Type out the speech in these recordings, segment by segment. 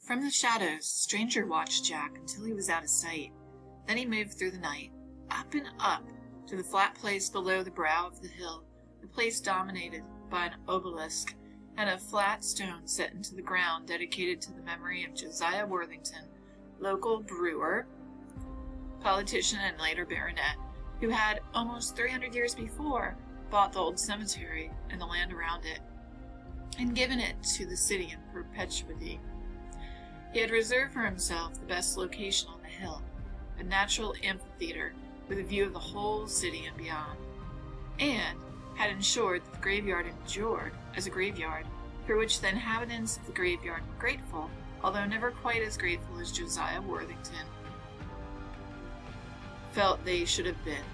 From the shadows, the stranger watched Jack until he was out of sight. Then he moved through the night, up and up, to the flat place below the brow of the hill, the place dominated by an obelisk and a flat stone set into the ground dedicated to the memory of Josiah Worthington, local brewer, politician, and later baronet, who had, almost 300 years before, bought the old cemetery and the land around it, and given it to the city in perpetuity. He had reserved for himself the best location on the hill, a natural amphitheater with a view of the whole city and beyond, and had ensured that the graveyard endured as a graveyard, for which the inhabitants of the graveyard were grateful, although never quite as grateful as Josiah Worthington felt they should have been.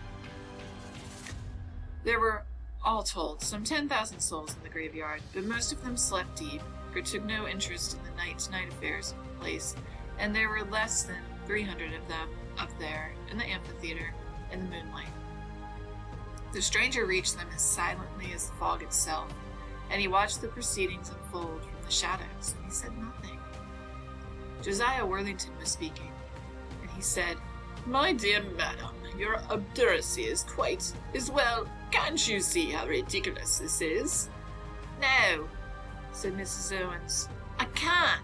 There were, all told, some 10,000 souls in the graveyard, but most of them slept deep, or took no interest in the night-to-night affairs of the place, and there were less than 300 of them up there in the amphitheater in the moonlight. The stranger reached them as silently as the fog itself, and he watched the proceedings unfold from the shadows, and he said nothing. Josiah Worthington was speaking, and he said, "My dear madam, your obduracy is quite as well. Can't you see how ridiculous this is?" "No," said Mrs. Owens. "I can't."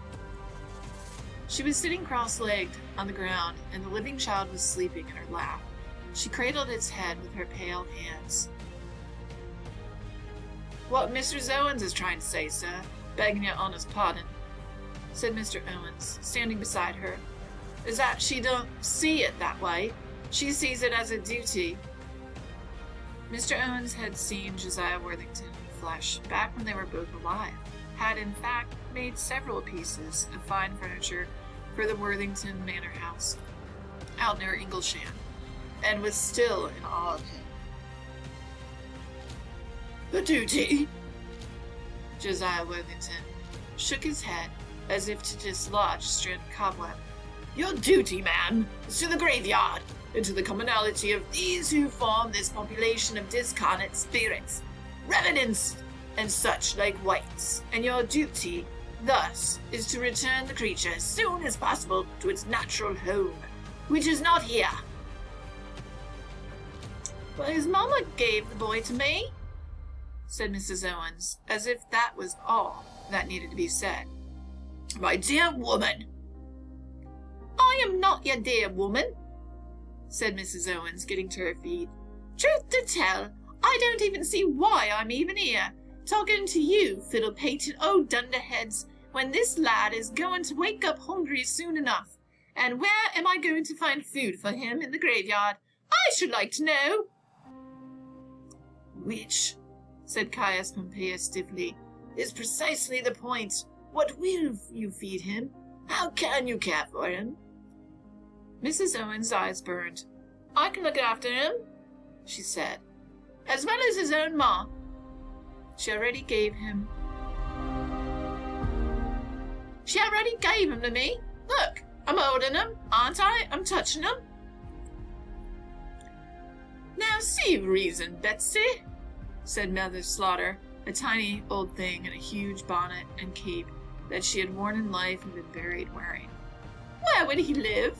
She was sitting cross-legged on the ground, and the living child was sleeping in her lap. She cradled its head with her pale hands. "What Mr. Owens is trying to say, sir, begging your honour's pardon," said Mr. Owens, standing beside her, "is that she don't see it that way. She sees it as a duty." Mr. Owens had seen Josiah Worthington in flesh back when they were both alive, had in fact made several pieces of fine furniture for the Worthington Manor House out near Inglesham, and was still in awe of him. "The duty?" Josiah Worthington shook his head as if to dislodge a strand of cobweb. "Your duty, ma'am, is to the graveyard, and to the commonality of these who form this population of discarnate spirits, revenants, and such like whites, and your duty, thus, is to return the creature as soon as possible to its natural home, which is not here." "But his mamma gave the boy to me," said Mrs. Owens, as if that was all that needed to be said. "My dear woman!" "I am not your dear woman," said Mrs. Owens, getting to her feet. "Truth to tell, I don't even see why I'm even here, talking to you fiddle-pated old dunderheads, when this lad is going to wake up hungry soon enough. And where am I going to find food for him in the graveyard? I should like to know." "Which," said Caius Pompeius stiffly, "is precisely the point. What will you feed him? How can you care for him?" Mrs. Owens' eyes burned. "I can look after him," she said, "as well as his own ma." She already gave him to me. Look, I'm holding him, aren't I? I'm touching him. "Now see reason, Betsy," said Mother Slaughter, a tiny old thing in a huge bonnet and cape that she had worn in life and been buried wearing. "Where would he live?"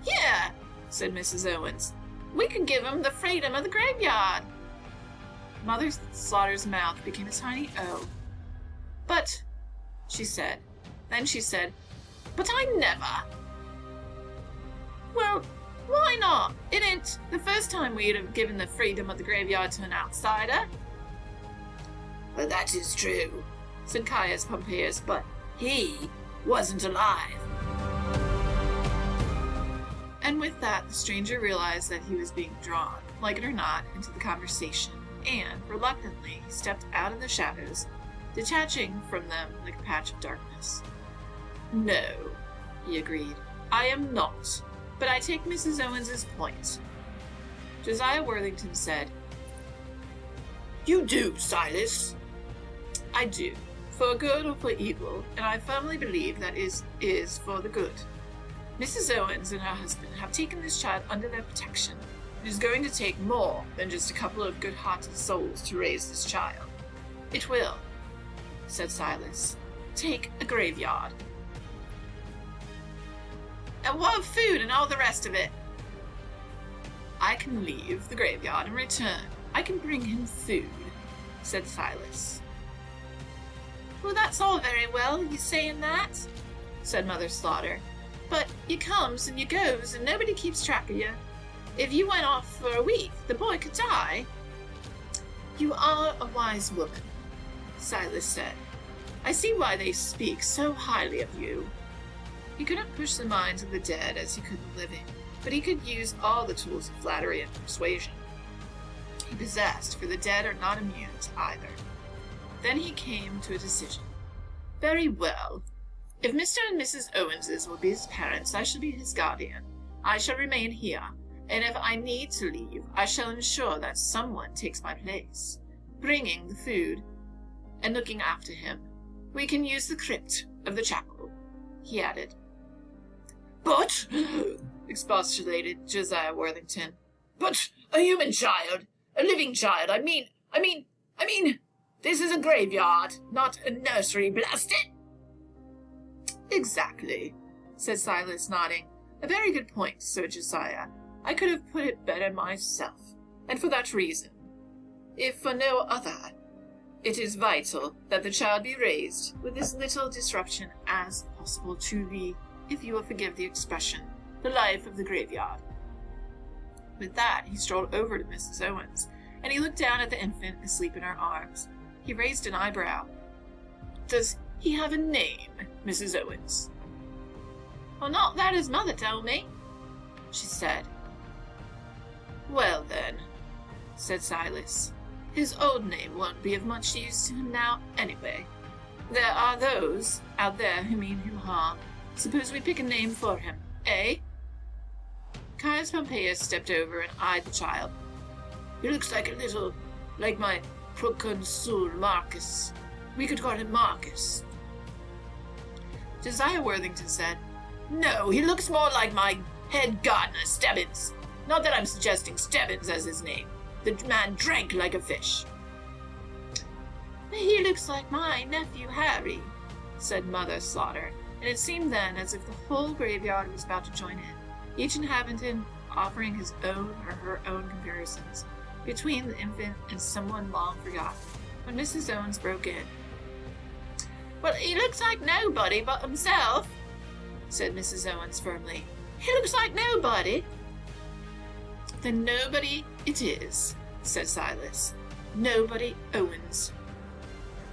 "Here," said Mrs. Owens. "We can give him the freedom of the graveyard." Mother Slaughter's mouth became a tiny O. "But," she said. Then she said, "But I never." "Well, why not? It ain't the first time we'd have given the freedom of the graveyard to an outsider." "Well, that is true," said Caius Pompeius, "but he wasn't alive." And with that, the stranger realized that he was being drawn, like it or not, into the conversation, and, reluctantly, he stepped out of the shadows, detaching from them like a patch of darkness. "No," he agreed, "I am not, but I take Mrs. Owens's point." Josiah Worthington said, "You do, Silas." "I do, for good or for evil, and I firmly believe that is for the good. Mrs. Owens and her husband have taken this child under their protection. It is going to take more than just a couple of good-hearted souls to raise this child." "It will," said Silas. take a graveyard. And what of food and all the rest of it? I can leave the graveyard and return. I can bring him food, said Silas. Well, that's all very well, you saying that, said Mother Slaughter. But you comes and you goes and nobody keeps track of you. If you went off for a week, the boy could die. You are a wise woman, Silas said. I see why they speak so highly of you. He couldn't push the minds of the dead as he could the living, but he could use all the tools of flattery and persuasion he possessed, for the dead are not immune to either. Then he came to a decision. Very well. If Mr. and Mrs. Owenses will be his parents, I shall be his guardian. I shall remain here, and if I need to leave, I shall ensure that someone takes my place, bringing the food and looking after him. We can use the crypt of the chapel, he added. But, expostulated Josiah Worthington, but a human child, a living child, I mean, this is a graveyard, not a nursery, blast it! Exactly, said Silas, nodding. A very good point, Sir Josiah. I could have put it better myself, and for that reason, if for no other, it is vital that the child be raised with as little disruption as possible to the, if you will forgive the expression, the life of the graveyard. With that, he strolled over to Mrs. Owens, and he looked down at the infant asleep in her arms. He raised an eyebrow. Does he have a name, Mrs. Owens? Well, not that his mother told me, she said. Well, then, said Silas, his old name won't be of much use to him now anyway. There are those out there who mean him harm. Suppose we pick a name for him, eh? Caius Pompeius stepped over and eyed the child. He looks like a little, like my proconsul Marcus. We could call him Marcus. Josiah Worthington said, No, he looks more like my head gardener, Stebbins. Not that I'm suggesting Stebbins as his name. The man drank like a fish. He looks like my nephew Harry, said Mother Slaughter, and it seemed then as if the whole graveyard was about to join in, each inhabitant offering his own or her own comparisons between the infant and someone long forgotten, when Mrs. Owens broke in. Well, he looks like nobody but himself, said Mrs. Owens firmly. He looks like nobody. Then nobody it is, said Silas. Nobody Owens.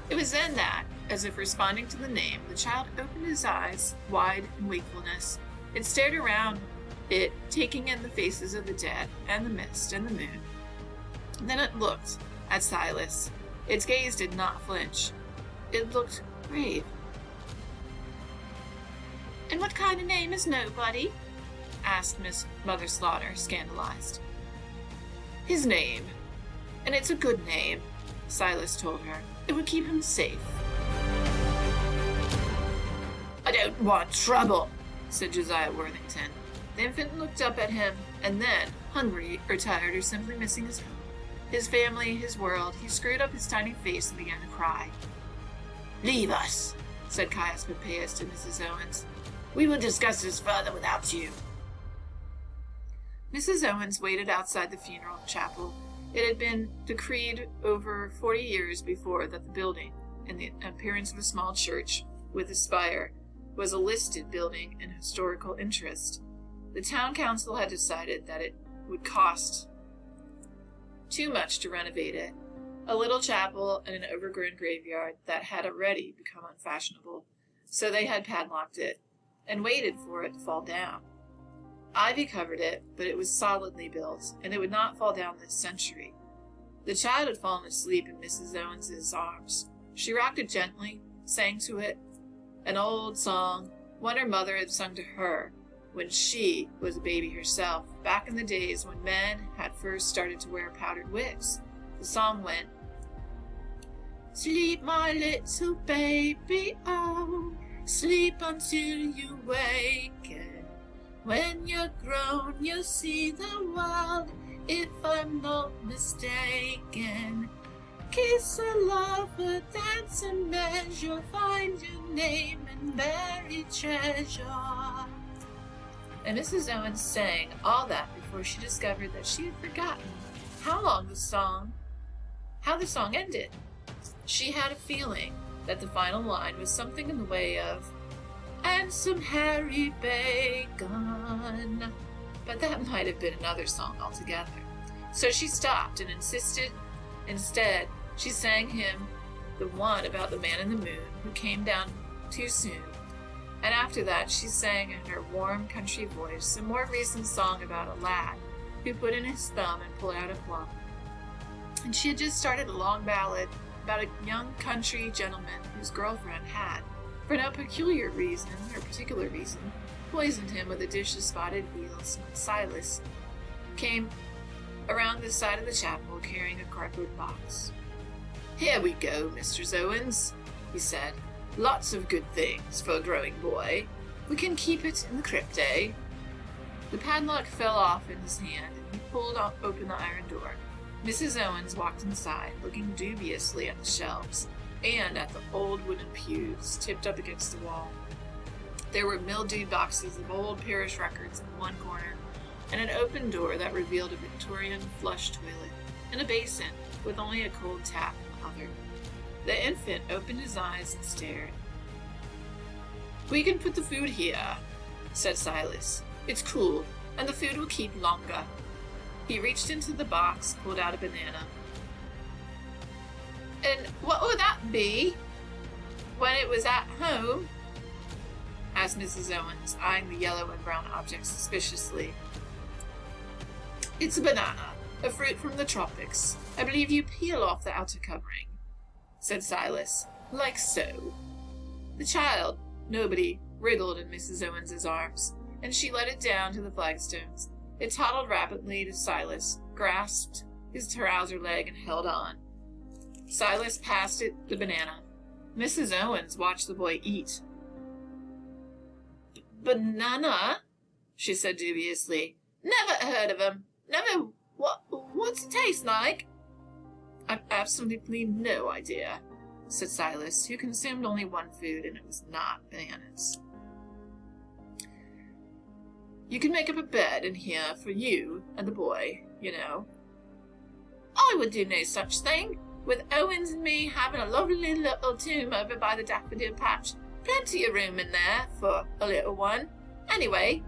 It was then that, as if responding to the name, the child opened his eyes wide in wakefulness. It stared around it, taking in the faces of the dead, and the mist, and the moon. Then it looked at Silas. Its gaze did not flinch. It looked grave. And what kind of name is nobody? Asked Miss Mother Slaughter, scandalized. His name. And it's a good name, Silas told her. It would keep him safe. I don't want trouble, said Josiah Worthington. The infant looked up at him, and then, hungry or tired or simply missing his home, his family, his world, he screwed up his tiny face and began to cry. Leave us, said Caius Pompeius to Mrs. Owens. We will discuss this further without you. Mrs. Owens waited outside the funeral chapel. It had been decreed over 40 years before that the building, in the appearance of a small church with a spire, was a listed building in historical interest. The town council had decided that it would cost too much to renovate it. A little chapel and an overgrown graveyard that had already become unfashionable, so they had padlocked it and waited for it to fall down. Ivy covered it, but it was solidly built, and it would not fall down this century. The child had fallen asleep in Mrs. Owens's arms. She rocked it gently, sang to it, an old song, one her mother had sung to her when she was a baby herself, back in the days when men had first started to wear powdered wigs. The song went, Sleep, my little baby, oh, sleep until you waken. When you're grown, you'll see the world, if I'm not mistaken. Kiss a lover, dance and measure, find your name and buried treasure. And Mrs. Owens sang all that before she discovered that she had forgotten how the song ended. She had a feeling that the final line was something in the way of, "And some Harry Bacon," but that might have been another song altogether. So she stopped and instead she sang him the one about the man in the moon who came down too soon. And after that, she sang in her warm country voice a more recent song about a lad who put in his thumb and pulled out a plum. And she had just started a long ballad about a young country gentleman whose girlfriend had, for no particular reason, poisoned him with a dish of spotted eels. And Silas came around the side of the chapel carrying a cardboard box. "Here we go, Mr. Owens," he said. "Lots of good things for a growing boy. We can keep it in the crypt, eh?" The padlock fell off in his hand, and he pulled open the iron door. Mrs. Owens walked inside, looking dubiously at the shelves and at the old wooden pews tipped up against the wall. There were mildewed boxes of old parish records in one corner, and an open door that revealed a Victorian flush toilet and a basin with only a cold tap in the other. The infant opened his eyes and stared. "We can put the food here," said Silas. "It's cool, and the food will keep longer." He reached into the box, pulled out a banana. "And what would that be when it was at home?" asked Mrs. Owens, eyeing the yellow and brown object suspiciously. "It's a banana, a fruit from the tropics. I believe you peel off the outer covering," said Silas, "like so." The child, nobody, wriggled in Mrs. Owens's arms, and she let it down to the flagstones. It toddled rapidly to Silas, grasped his trouser leg, and held on. Silas passed it the banana. Mrs. Owens watched the boy eat. "Banana?" she said dubiously. "Never heard of 'em. Never. What's it taste like?" "I've absolutely no idea," said Silas, who consumed only one food, and it was not bananas. "You can make up a bed in here for you and the boy, you know." "I would do no such thing, with Owens and me having a lovely little tomb over by the daffodil patch. Plenty of room in there for a little one. Anyway,"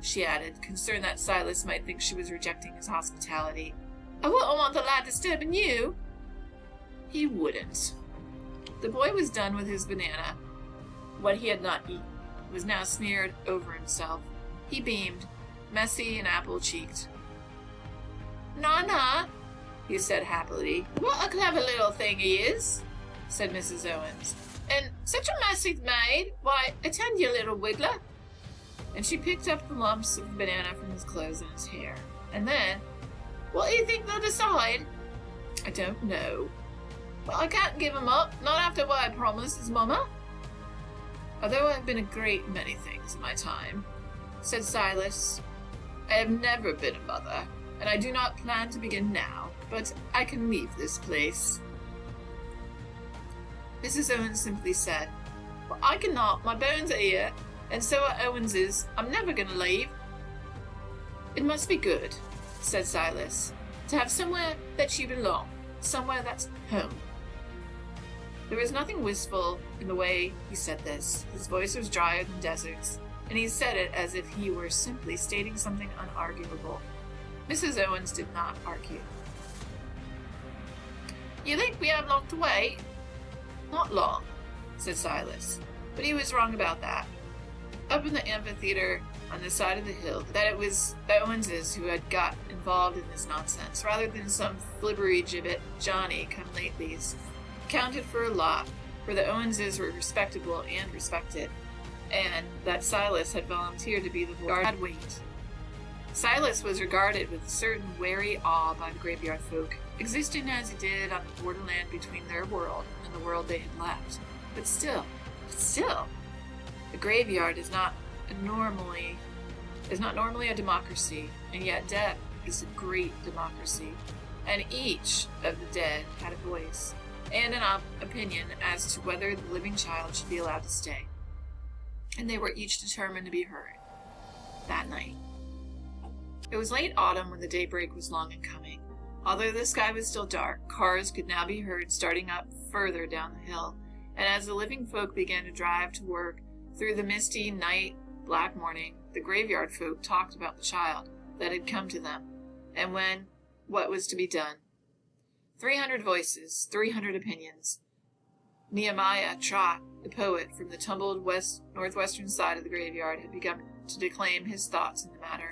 she added, concerned that Silas might think she was rejecting his hospitality, "I wouldn't want the lad disturbing you." He wouldn't. The boy was done with his banana. What he had not eaten was now smeared over himself. He beamed, messy and apple-cheeked. "Nana," he said happily. "What a clever little thing he is," said Mrs. Owens. "And such a mess he's made. Why, attend you, little wiggler." And she picked up the lumps of banana from his clothes and his hair. And then, "What do you think they'll decide?" "I don't know." "Well, I can't give him up, not after what I promised his mama." "Although I've been a great many things in my time," said Silas, "I have never been a mother, and I do not plan to begin now, but I can leave this place." Mrs. Owens simply said, "Well, I cannot. My bones are here, and so are Owens's. I'm never going to leave." "It must be good," said Silas, "to have somewhere that you belong, somewhere that's home." There was nothing wistful in the way he said this. His voice was drier than deserts, and he said it as if he were simply stating something unarguable. Mrs. Owens did not argue. "You think we have long to wait?" "Not long," said Silas, but he was wrong about that. Up in the amphitheater on the side of the hill, that it was the Owenses who had got involved in this nonsense, rather than some flibbertigibbet Johnny come-latelys, counted for a lot, for the Owenses were respectable and respected, and that Silas had volunteered to be the guard wait. Silas was regarded with a certain wary awe by the graveyard folk, existing as he did on the borderland between their world and the world they had left. But still, the graveyard is not normally a democracy, and yet death is a great democracy. and each of the dead had a voice and an opinion as to whether the living child should be allowed to stay. And they were each determined to be heard that night. It was late autumn when the daybreak was long in coming. Although the sky was still dark, cars could now be heard starting up further down the hill, and as the living folk began to drive to work through the misty night, black morning, the graveyard folk talked about the child that had come to them, and what was to be done. 300 voices, 300 opinions. Nehemiah Trot, the poet from the tumbled northwestern side of the graveyard, had begun to declaim his thoughts in the matter.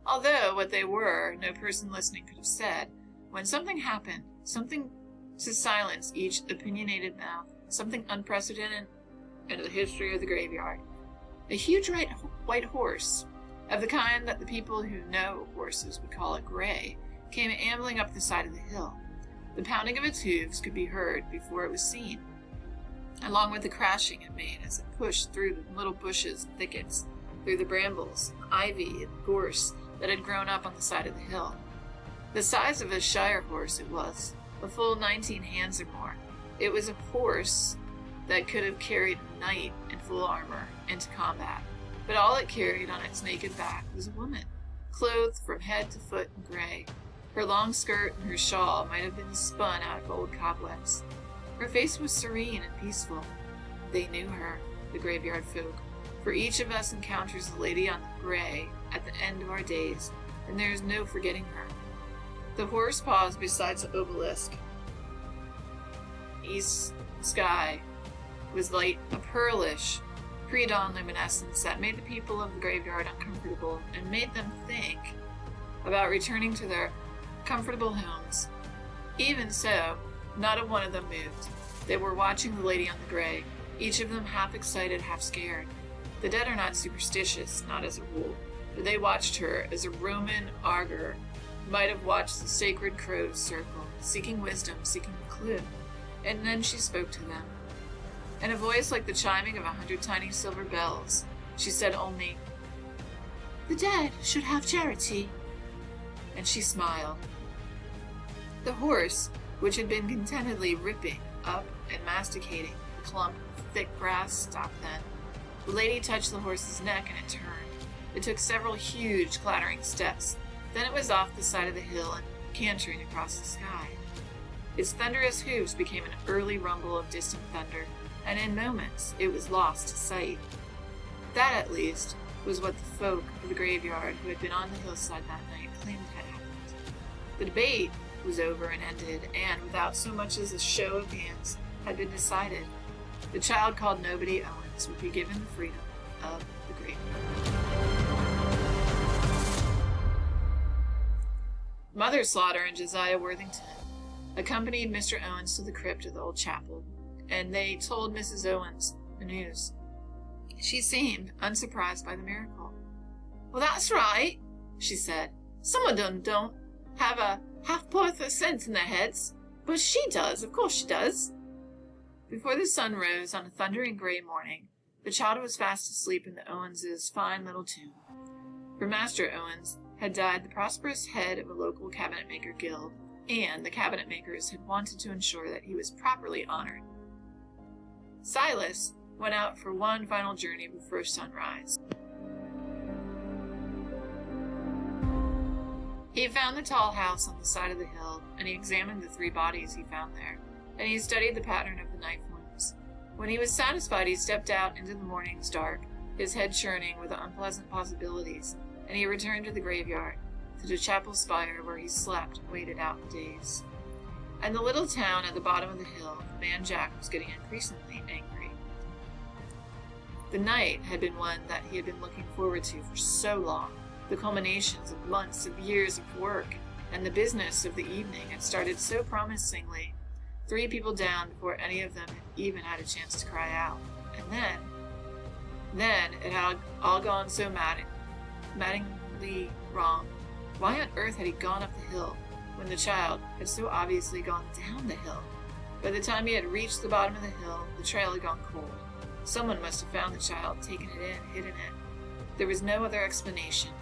Although what they were, no person listening could have said. When something happened, something to silence each opinionated mouth, something unprecedented in the history of the graveyard. A huge white horse, of the kind that the people who know horses would call a gray, came ambling up the side of the hill. The pounding of its hooves could be heard before it was seen, along with the crashing it made as it pushed through the little bushes and thickets, through the brambles, ivy, and gorse that had grown up on the side of the hill. The size of a shire horse it was, a full 19 hands or more. It was a horse that could have carried a knight in full armor into combat, but all it carried on its naked back was a woman, clothed from head to foot in gray. Her long skirt and her shawl might have been spun out of old cobwebs. Her face was serene and peaceful. They knew her, the graveyard folk, for each of us encounters the lady on the gray at the end of our days, and there is no forgetting her. The horse paused beside the obelisk. East sky was light, a pearlish, pre-dawn luminescence that made the people of the graveyard uncomfortable and made them think about returning to their comfortable homes. Even so, not a one of them moved. They were watching the lady on the gray, each of them half excited, half scared. The dead are not superstitious, not as a rule, but they watched her as a Roman augur might have watched the sacred crows circle, seeking wisdom, seeking a clue. And then she spoke to them. In a voice like the chiming of 100 tiny silver bells, she said only, "The dead should have charity." And she smiled. The horse, which had been contentedly ripping up and masticating a clump of thick grass, stopped then. The lady touched the horse's neck and it turned. It took several huge, clattering steps. Then it was off the side of the hill and cantering across the sky. Its thunderous hoofs became an early rumble of distant thunder, and in moments it was lost to sight. That, at least, was what the folk of the graveyard who had been on the hillside that night claimed had happened. The debate was over and ended, and without so much as a show of hands, had been decided. The child called Nobody Owens would be given the freedom of the graveyard. Mother Slaughter and Josiah Worthington accompanied Mr. Owens to the crypt of the old chapel, and they told Mrs. Owens the news. She seemed unsurprised by the miracle. "Well, that's right," she said. "Some of them don't have a half-worth of sense in their heads, but she does, of course she does." Before the sun rose on a thundering gray morning, the child was fast asleep in the Owens' fine little tomb. For Master Owens had died the prosperous head of a local cabinet-maker guild, and the cabinet-makers had wanted to ensure that he was properly honored. Silas went out for one final journey before sunrise. He found the tall house on the side of the hill, and he examined the 3 bodies he found there, and he studied the pattern of the knife wounds. When he was satisfied, he stepped out into the morning's dark, his head churning with unpleasant possibilities, and he returned to the graveyard, to the chapel spire where he slept and waited out the days. And the little town at the bottom of the hill, the man Jack was getting increasingly angry. The night had been one that he had been looking forward to for so long. The culminations of months of years of work, and the business of the evening had started so promisingly. 3 people down before any of them had even had a chance to cry out. And then it had all gone so maddeningly wrong. Why on earth had he gone up the hill when the child had so obviously gone down the hill? By the time he had reached the bottom of the hill, the trail had gone cold. Someone must have found the child, taken it in, hidden it. There was no other explanation.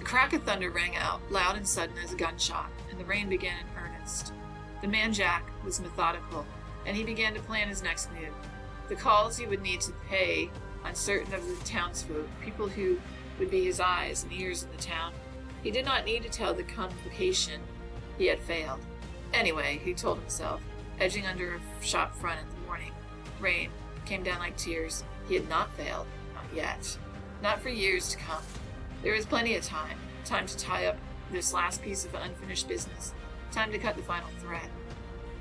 The crack of thunder rang out, loud and sudden as a gunshot, and the rain began in earnest. The man Jack was methodical, and he began to plan his next move. The calls he would need to pay on certain of the townsfolk, people who would be his eyes and ears in the town. He did not need to tell the convocation he had failed. Anyway, he told himself, edging under a shop front in the morning. Rain came down like tears. He had not failed. Not yet. Not for years to come. There was plenty of time. Time to tie up this last piece of unfinished business. Time to cut the final thread.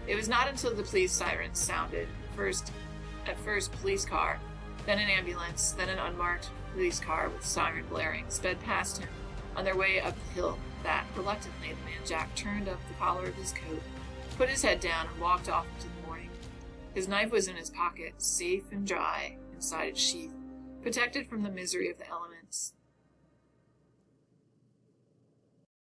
It was not until the police sirens sounded, at first police car, then an ambulance, then an unmarked police car with siren blaring, sped past him on their way up the hill, that, reluctantly, the man Jack turned up the collar of his coat, put his head down, and walked off into the morning. His knife was in his pocket, safe and dry inside its sheath, protected from the misery of the elements.